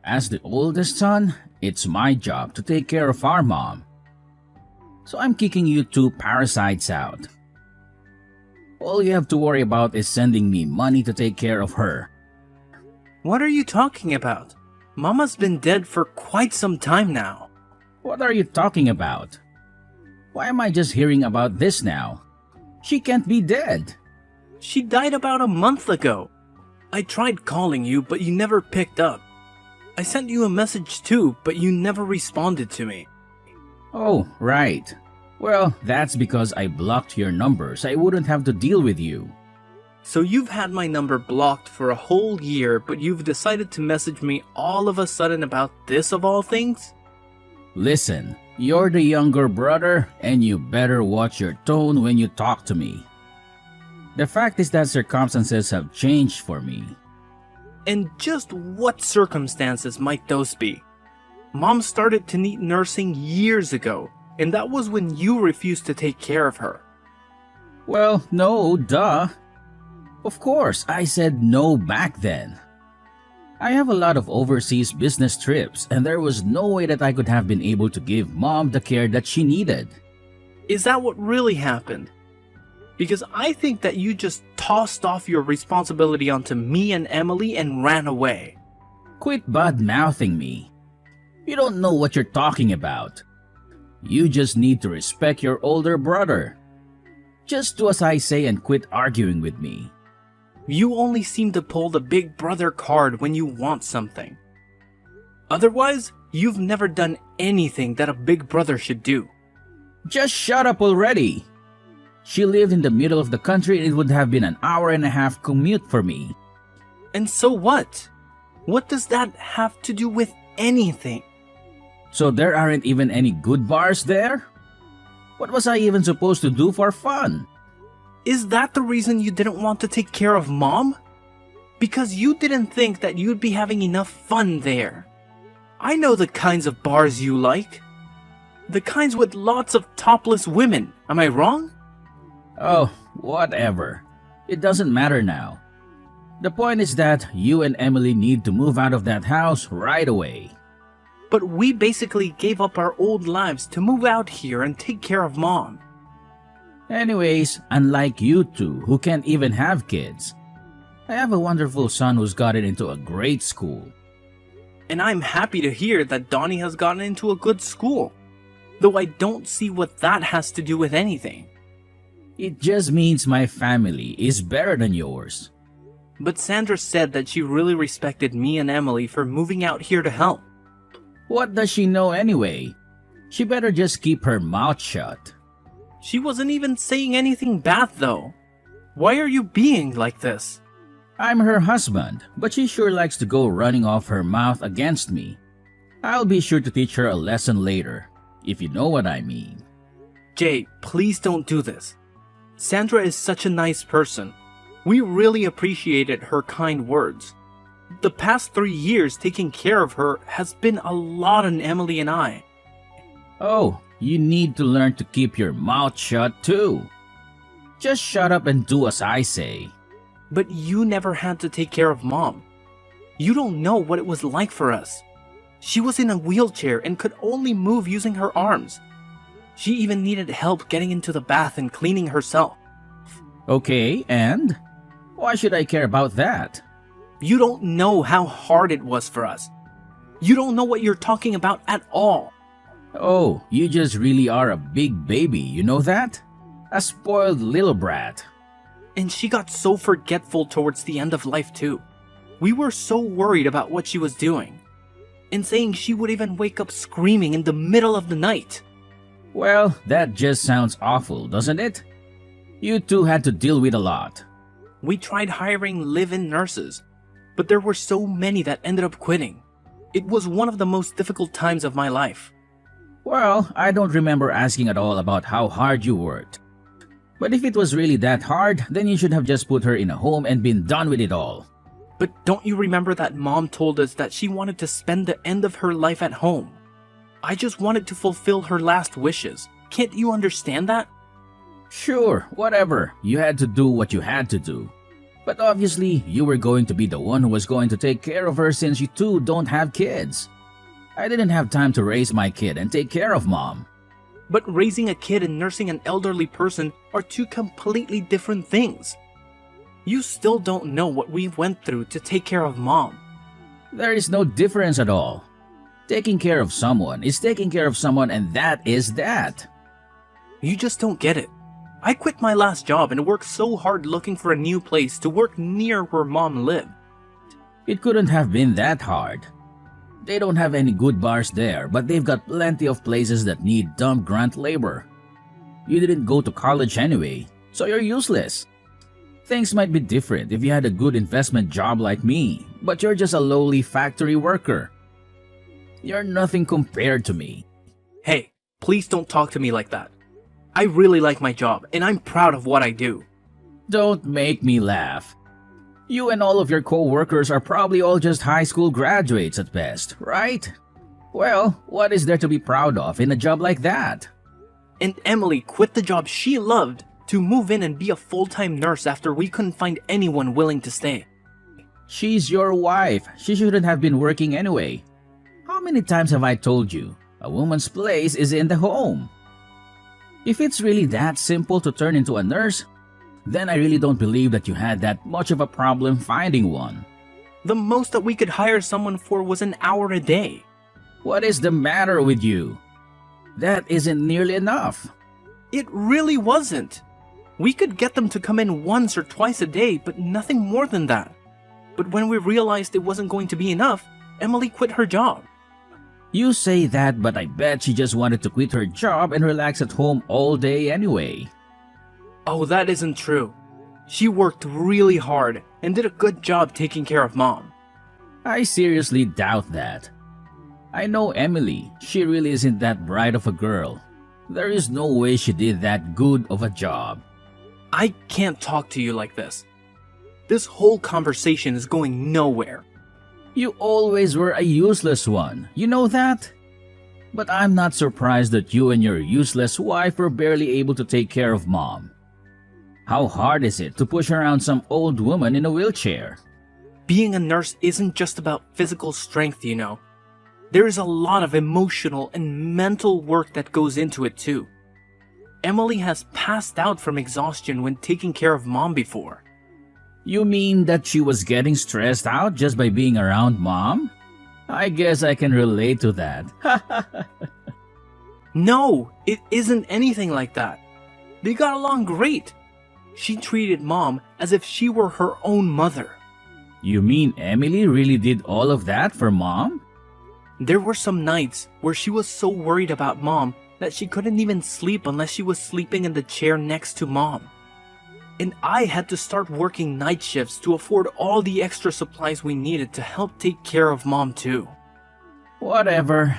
As the oldest son, it's my job to take care of our mom. So I'm kicking you two parasites out. All you have to worry about is sending me money to take care of her. What are you talking about? Mama's been dead for quite some time now. What are you talking about? Why am I just hearing about this now? She can't be dead. She died about a month ago. I tried calling you, but you never picked up. I sent you a message too, but you never responded to me. Oh, right. Well, that's because I blocked your number so I wouldn't have to deal with you. So you've had my number blocked for a whole year, but you've decided to message me all of a sudden about this of all things? Listen, you're the younger brother and you better watch your tone when you talk to me. The fact is that circumstances have changed for me. And just what circumstances might those be? Mom started to need nursing years ago, and that was when you refused to take care of her. Well, no, duh. Of course, I said no back then. I have a lot of overseas business trips, and there was no way that I could have been able to give Mom the care that she needed. Is that what really happened? Because I think that you just tossed off your responsibility onto me and Emily and ran away. Quit bad-mouthing me. You don't know what you're talking about. You just need to respect your older brother. Just do as I say and quit arguing with me. You only seem to pull the big brother card when you want something. Otherwise, you've never done anything that a big brother should do. Just shut up already. She lived in the middle of the country and it would have been an hour-and-a-half commute for me. And so what? What does that have to do with anything? So there aren't even any good bars there? What was I even supposed to do for fun? Is that the reason you didn't want to take care of Mom? Because you didn't think that you'd be having enough fun there. I know the kinds of bars you like. The kinds with lots of topless women, am I wrong? Oh, whatever. It doesn't matter now. The point is that you and Emily need to move out of that house right away. But we basically gave up our old lives to move out here and take care of Mom. Anyways, unlike you two who can't even have kids, I have a wonderful son who's gotten into a great school. And I'm happy to hear that Donnie has gotten into a good school. Though I don't see what that has to do with anything. It just means my family is better than yours. But Sandra said that she really respected me and Emily for moving out here to help. What does she know anyway? She better just keep her mouth shut. She wasn't even saying anything bad though. Why are you being like this? I'm her husband, but she sure likes to go running off her mouth against me. I'll be sure to teach her a lesson later, if you know what I mean. Jay, please don't do this. Sandra is such a nice person. We really appreciated her kind words. The past 3 years taking care of her has been a lot on Emily and I. Oh, you need to learn to keep your mouth shut too. Just shut up and do as I say. But you never had to take care of Mom. You don't know what it was like for us. She was in a wheelchair and could only move using her arms. She even needed help getting into the bath and cleaning herself. Okay, and? Why should I care about that? You don't know how hard it was for us. You don't know what you're talking about at all. Oh, you just really are a big baby, you know that? A spoiled little brat. And she got so forgetful towards the end of life too. We were so worried about what she was doing. And saying she would even wake up screaming in the middle of the night. Well, that just sounds awful, doesn't it? You two had to deal with a lot. We tried hiring live-in nurses, but there were so many that ended up quitting. It was one of the most difficult times of my life. Well, I don't remember asking at all about how hard you worked. But if it was really that hard, then you should have just put her in a home and been done with it all. But don't you remember that Mom told us that she wanted to spend the end of her life at home? I just wanted to fulfill her last wishes. Can't you understand that? Sure, whatever. You had to do what you had to do. But obviously, you were going to be the one who was going to take care of her since you two don't have kids. I didn't have time to raise my kid and take care of mom. But raising a kid and nursing an elderly person are two completely different things. You still don't know what we went through to take care of mom. There is no difference at all. Taking care of someone is taking care of someone, and that is that. You just don't get it. I quit my last job and worked so hard looking for a new place to work near where mom lived. It couldn't have been that hard. They don't have any good bars there, but they've got plenty of places that need dumb grunt labor. You didn't go to college anyway, so you're useless. Things might be different if you had a good investment job like me, but you're just a lowly factory worker. You're nothing compared to me. Hey, please don't talk to me like that. I really like my job, and I'm proud of what I do. Don't make me laugh. You and all of your co-workers are probably all just high school graduates at best, right? Well, what is there to be proud of in a job like that? And Emily quit the job she loved to move in and be a full-time nurse after we couldn't find anyone willing to stay. She's your wife. She shouldn't have been working anyway. How many times have I told you? A woman's place is in the home. If it's really that simple to turn into a nurse, then I really don't believe that you had that much of a problem finding one. The most that we could hire someone for was an hour a day. What is the matter with you? That isn't nearly enough. It really wasn't. We could get them to come in once or twice a day, but nothing more than that. But when we realized it wasn't going to be enough, Emily quit her job. You say that, but I bet she just wanted to quit her job and relax at home all day anyway. Oh, that isn't true. She worked really hard and did a good job taking care of mom. I seriously doubt that. I know Emily. She really isn't that bright of a girl. There is no way she did that good of a job. I can't talk to you like this. This whole conversation is going nowhere. You always were a useless one, you know that? But I'm not surprised that you and your useless wife were barely able to take care of mom. How hard is it to push around some old woman in a wheelchair? Being a nurse isn't just about physical strength, you know. There is a lot of emotional and mental work that goes into it too. Emily has passed out from exhaustion when taking care of mom before. You mean that she was getting stressed out just by being around mom? I guess I can relate to that. No, it isn't anything like that. They got along great. She treated mom as if she were her own mother. You mean Emily really did all of that for mom? There were some nights where she was so worried about mom that she couldn't even sleep unless she was sleeping in the chair next to mom. And I had to start working night shifts to afford all the extra supplies we needed to help take care of mom too. Whatever.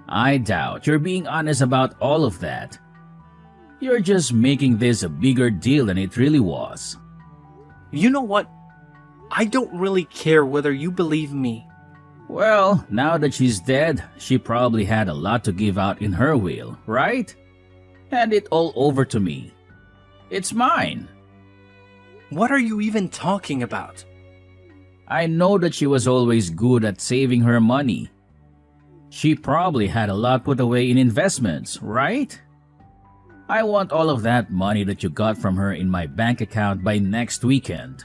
I doubt you're being honest about all of that. You're just making this a bigger deal than it really was. You know what? I don't really care whether you believe me. Well, now that she's dead, she probably had a lot to give out in her will, right? Hand it all over to me. It's mine. What are you even talking about? I know that she was always good at saving her money. She probably had a lot put away in investments, right? I want all of that money that you got from her in my bank account by next weekend.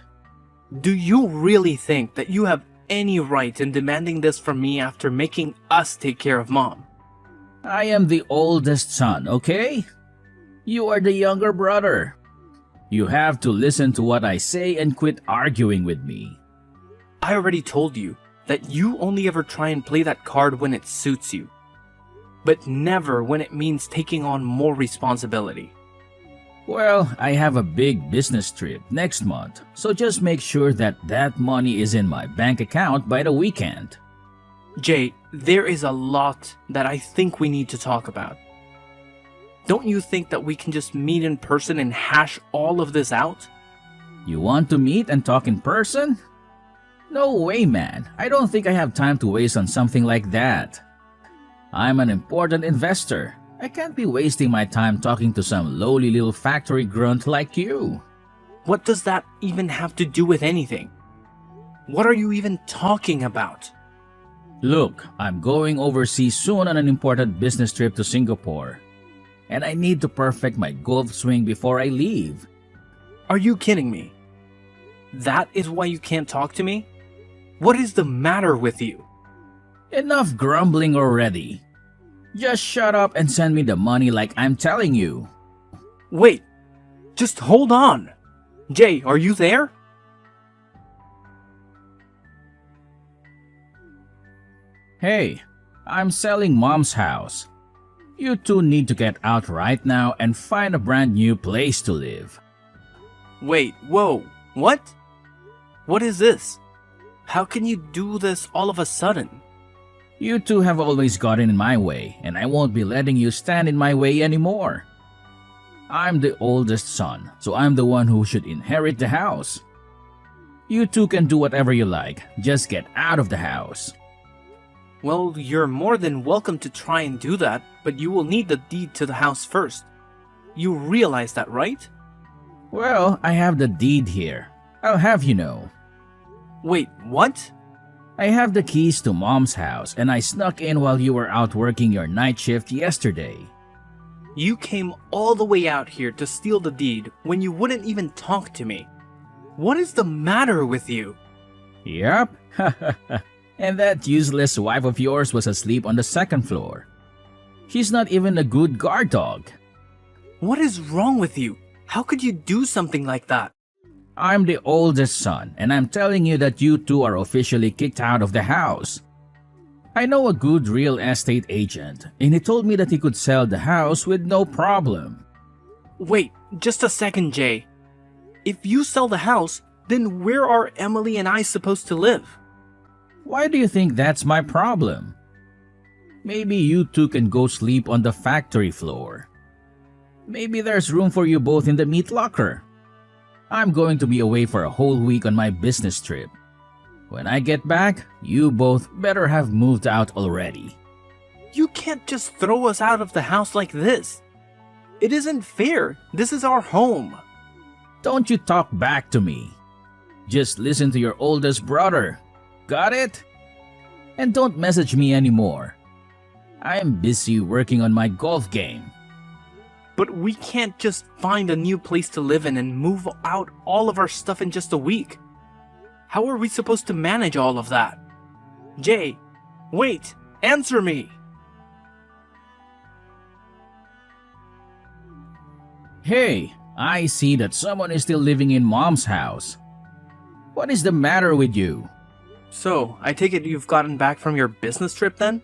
Do you really think that you have any right in demanding this from me after making us take care of mom? I am the oldest son, okay? You are the younger brother. You have to listen to what I say and quit arguing with me. I already told you that you only ever try and play that card when it suits you, but never when it means taking on more responsibility. Well, I have a big business trip next month, so just make sure that that money is in my bank account by the weekend. Jay, there is a lot that I think we need to talk about. Don't you think that we can just meet in person and hash all of this out? You want to meet and talk in person? No way, man. I don't think I have time to waste on something like that. I'm an important investor. I can't be wasting my time talking to some lowly little factory grunt like you. What does that even have to do with anything? What are you even talking about? Look, I'm going overseas soon on an important business trip to Singapore. And I need to perfect my golf swing before I leave. Are you kidding me? That is why you can't talk to me? What is the matter with you? Enough grumbling already. Just shut up and send me the money like I'm telling you. Wait, just hold on. Jay, are you there? Hey, I'm selling Mom's house. You two need to get out right now and find a brand new place to live. Wait, whoa, what? What is this? How can you do this all of a sudden? You two have always gotten in my way, and I won't be letting you stand in my way anymore. I'm the oldest son, so I'm the one who should inherit the house. You two can do whatever you like, just get out of the house. Well, you're more than welcome to try and do that, but you will need the deed to the house first. You realize that, right? Well, I have the deed here. I'll have you know. Wait, what? I have the keys to Mom's house, and I snuck in while you were out working your night shift yesterday. You came all the way out here to steal the deed when you wouldn't even talk to me. What is the matter with you? Yup. And that useless wife of yours was asleep on the second floor. She's not even a good guard dog. What is wrong with you? How could you do something like that? I'm the oldest son, and I'm telling you that you two are officially kicked out of the house. I know a good real estate agent, and he told me that he could sell the house with no problem. Wait, just a second, Jay. If you sell the house, then where are Emily and I supposed to live? Why do you think that's my problem? Maybe you two can go sleep on the factory floor. Maybe there's room for you both in the meat locker. I'm going to be away for a whole week on my business trip. When I get back, you both better have moved out already. You can't just throw us out of the house like this. It isn't fair. This is our home. Don't you talk back to me. Just listen to your oldest brother. Got it? And don't message me anymore. I am busy working on my golf game. But we can't just find a new place to live in and move out all of our stuff in just a week. How are we supposed to manage all of that? Jay, wait, answer me. Hey, I see that someone is still living in Mom's house. What is the matter with you? So, I take it you've gotten back from your business trip then?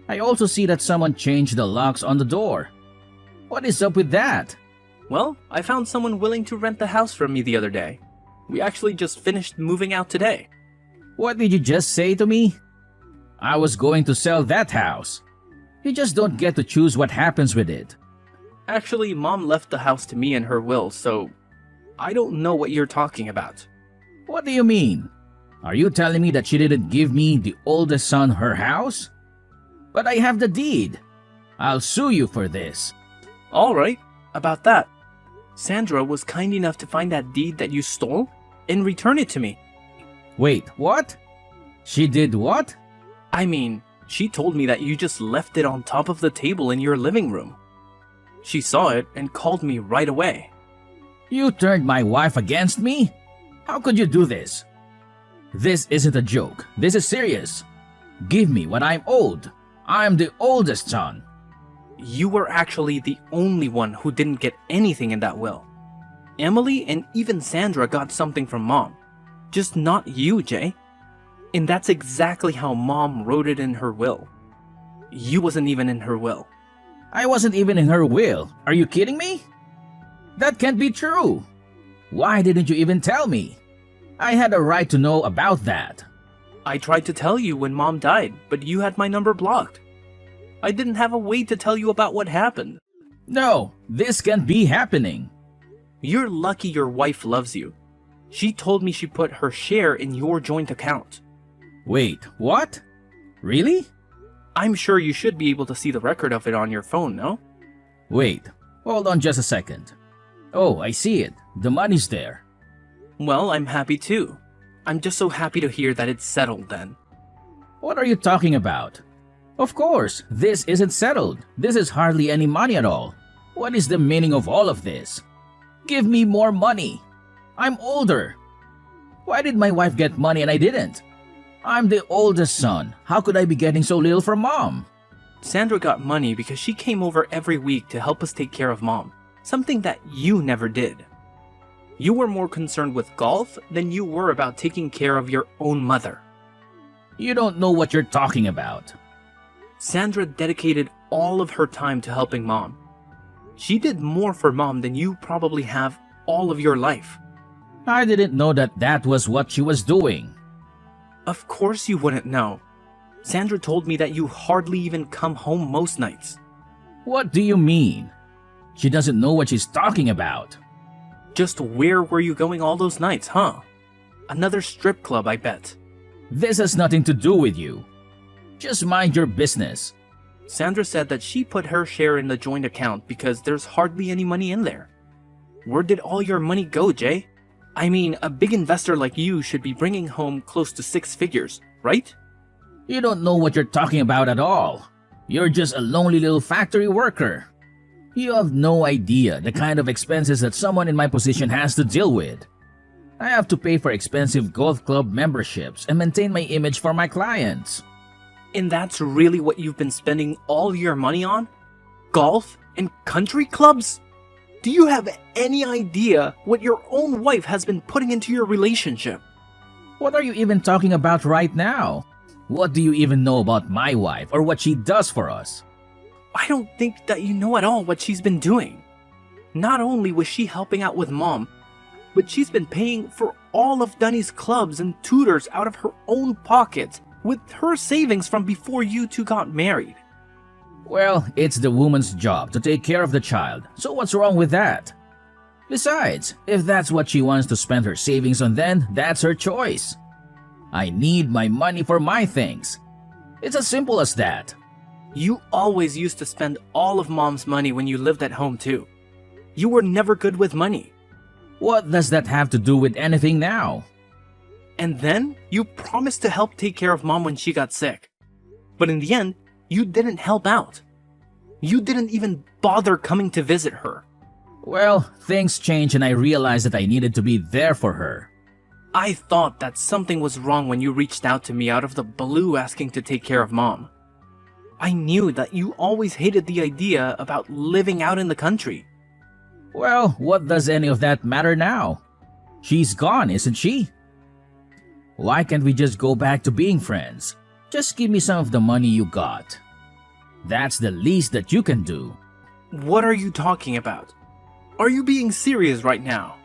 I also see that someone changed the locks on the door. What is up with that? Well, I found someone willing to rent the house from me the other day. We actually just finished moving out today. What did you just say to me? I was going to sell that house. You just don't get to choose what happens with it. Actually, Mom left the house to me in her will, so I don't know what you're talking about. What do you mean? Are you telling me that she didn't give me, the oldest son, her house? But I have the deed. I'll sue you for this. Alright, about that. Sandra was kind enough to find that deed that you stole and return it to me. Wait, what? She did what? I mean, she told me that you just left it on top of the table in your living room. She saw it and called me right away. You turned my wife against me? How could you do this? This isn't a joke. This is serious. Give me what I'm owed. I'm the oldest son. You were actually the only one who didn't get anything in that will. Emily and even Sandra got something from Mom. Just not you, Jay. And that's exactly how Mom wrote it in her will. You wasn't even in her will. I wasn't even in her will. Are you kidding me? That can't be true. Why didn't you even tell me? I had a right to know about that. I tried to tell you when Mom died, but you had my number blocked. I didn't have a way to tell you about what happened. No, this can't be happening. You're lucky your wife loves you. She told me she put her share in your joint account. Wait, what? Really? I'm sure you should be able to see the record of it on your phone, no? Wait, hold on just a second. Oh, I see it. The money's there. Well, I'm happy too. I'm just so happy to hear that it's settled then. What are you talking about? Of course, this isn't settled. This is hardly any money at all. What is the meaning of all of this? Give me more money. I'm older. Why did my wife get money and I didn't? I'm the oldest son. How could I be getting so little from Mom? Sandra got money because she came over every week to help us take care of Mom, something that you never did. You were more concerned with golf than you were about taking care of your own mother. You don't know what you're talking about. Sandra dedicated all of her time to helping Mom. She did more for Mom than you probably have all of your life. I didn't know that that was what she was doing. Of course you wouldn't know. Sandra told me that you hardly even come home most nights. What do you mean? She doesn't know what she's talking about. Just where were you going all those nights, huh? Another strip club, I bet. This has nothing to do with you. Just mind your business. Sandra said that she put her share in the joint account because there's hardly any money in there. Where did all your money go, Jay? I mean, a big investor like you should be bringing home close to 6 figures, right? You don't know what you're talking about at all. You're just a lonely little factory worker. You have no idea the kind of expenses that someone in my position has to deal with. I have to pay for expensive golf club memberships and maintain my image for my clients. And that's really what you've been spending all your money on? Golf and country clubs? Do you have any idea what your own wife has been putting into your relationship? What are you even talking about right now? What do you even know about my wife or what she does for us? I don't think that you know at all what she's been doing. Not only was she helping out with Mom, but she's been paying for all of Dunny's clubs and tutors out of her own pocket with her savings from before you two got married. Well, it's the woman's job to take care of the child, so what's wrong with that? Besides, if that's what she wants to spend her savings on, then that's her choice. I need my money for my things. It's as simple as that. You always used to spend all of Mom's money when you lived at home too. You were never good with money. What does that have to do with anything now? And then you promised to help take care of Mom when she got sick. But in the end, you didn't help out. You didn't even bother coming to visit her. Well, things changed and I realized that I needed to be there for her. I thought that something was wrong when you reached out to me out of the blue asking to take care of Mom. I knew that you always hated the idea about living out in the country. Well, what does any of that matter now? She's gone, isn't she? Why can't we just go back to being friends? Just give me some of the money you got. That's the least that you can do. What are you talking about? Are you being serious right now?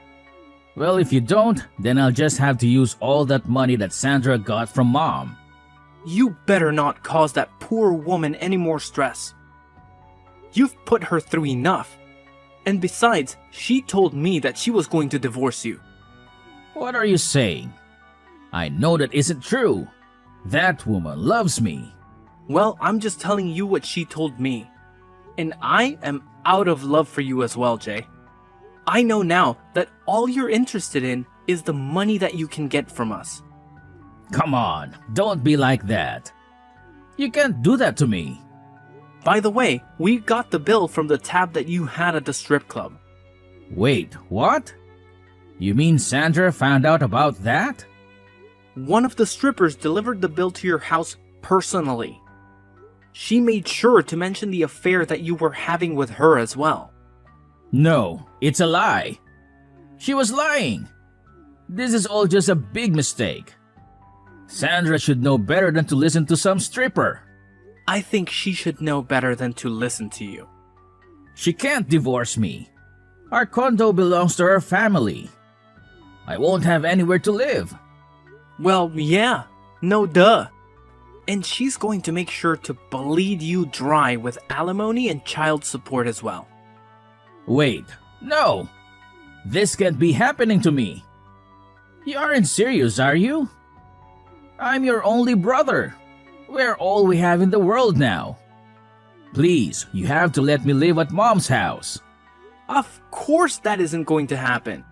Well, if you don't, then I'll just have to use all that money that Sandra got from Mom. You better not cause that poor woman any more stress. You've put her through enough. And besides, she told me that she was going to divorce you. What are you saying? I know that isn't true. That woman loves me. Well, I'm just telling you what she told me. And I am out of love for you as well, Jay. I know now that all you're interested in is the money that you can get from us. Come on, don't be like that. You can't do that to me. By the way, we got the bill from the tab that you had at the strip club. Wait, what? You mean Sandra found out about that? One of the strippers delivered the bill to your house personally. She made sure to mention the affair that you were having with her as well. No, it's a lie. She was lying. This is all just a big mistake. Sandra should know better than to listen to some stripper. I think she should know better than to listen to you. She can't divorce me. Our condo belongs to her family. I won't have anywhere to live. Well, yeah, no duh. And she's going to make sure to bleed you dry with alimony and child support as well. Wait, no. This can't be happening to me. You aren't serious, are you? I'm your only brother. We're all we have in the world now. Please, you have to let me live at Mom's house. Of course that isn't going to happen.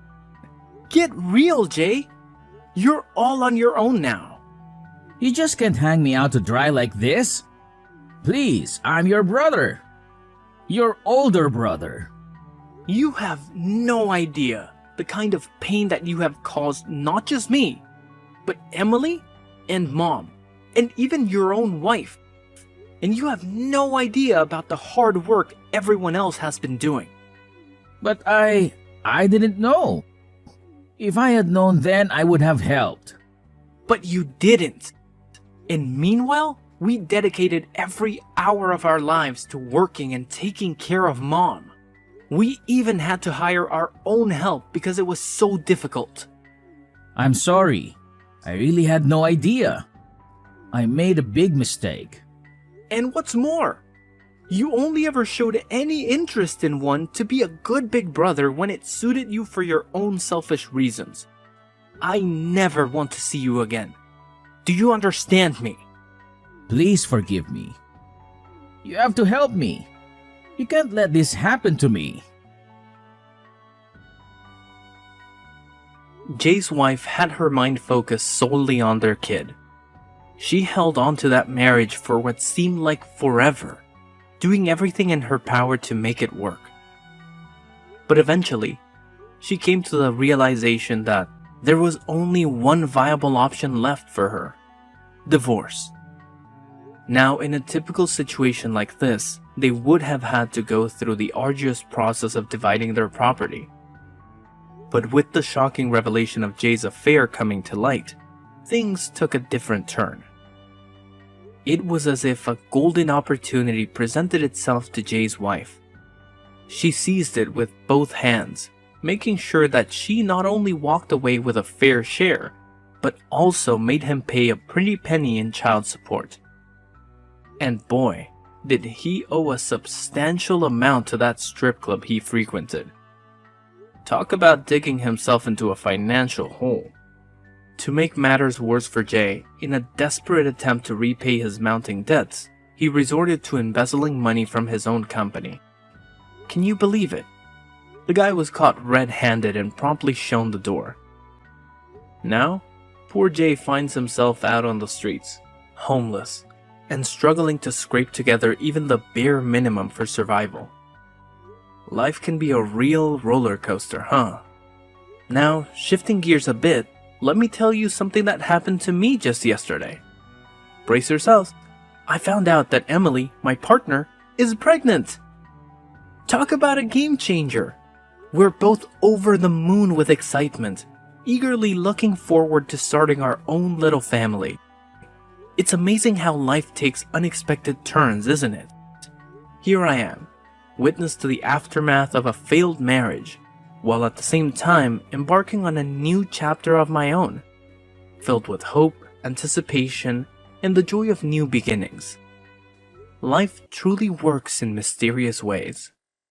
Get real, Jay. You're all on your own now. You just can't hang me out to dry like this. Please, I'm your brother. Your older brother. You have no idea the kind of pain that you have caused not just me, but Emily and Mom, and even your own wife. And you have no idea about the hard work everyone else has been doing. But I didn't know. If I had known then, I would have helped. But you didn't. And meanwhile, we dedicated every hour of our lives to working and taking care of Mom. We even had to hire our own help because it was so difficult. I'm sorry. I really had no idea. I made a big mistake. And what's more, you only ever showed any interest in one to be a good big brother when it suited you for your own selfish reasons. I never want to see you again. Do you understand me? Please forgive me. You have to help me. You can't let this happen to me. Jay's wife had her mind focused solely on their kid. She held on to that marriage for what seemed like forever, doing everything in her power to make it work. But eventually, she came to the realization that there was only one viable option left for her: divorce. Now, in a typical situation like this, they would have had to go through the arduous process of dividing their property. But with the shocking revelation of Jay's affair coming to light, things took a different turn. It was as if a golden opportunity presented itself to Jay's wife. She seized it with both hands, making sure that she not only walked away with a fair share, but also made him pay a pretty penny in child support. And boy, did he owe a substantial amount to that strip club he frequented. Talk about digging himself into a financial hole. To make matters worse for Jay, in a desperate attempt to repay his mounting debts, he resorted to embezzling money from his own company. Can you believe it? The guy was caught red-handed and promptly shown the door. Now, poor Jay finds himself out on the streets, homeless, and struggling to scrape together even the bare minimum for survival. Life can be a real roller coaster, huh? Now, shifting gears a bit, let me tell you something that happened to me just yesterday. Brace yourselves. I found out that Emily, my partner, is pregnant. Talk about a game changer. We're both over the moon with excitement, eagerly looking forward to starting our own little family. It's amazing how life takes unexpected turns, isn't it? Here I am, witness to the aftermath of a failed marriage, while at the same time embarking on a new chapter of my own, filled with hope, anticipation, and the joy of new beginnings. Life truly works in mysterious ways.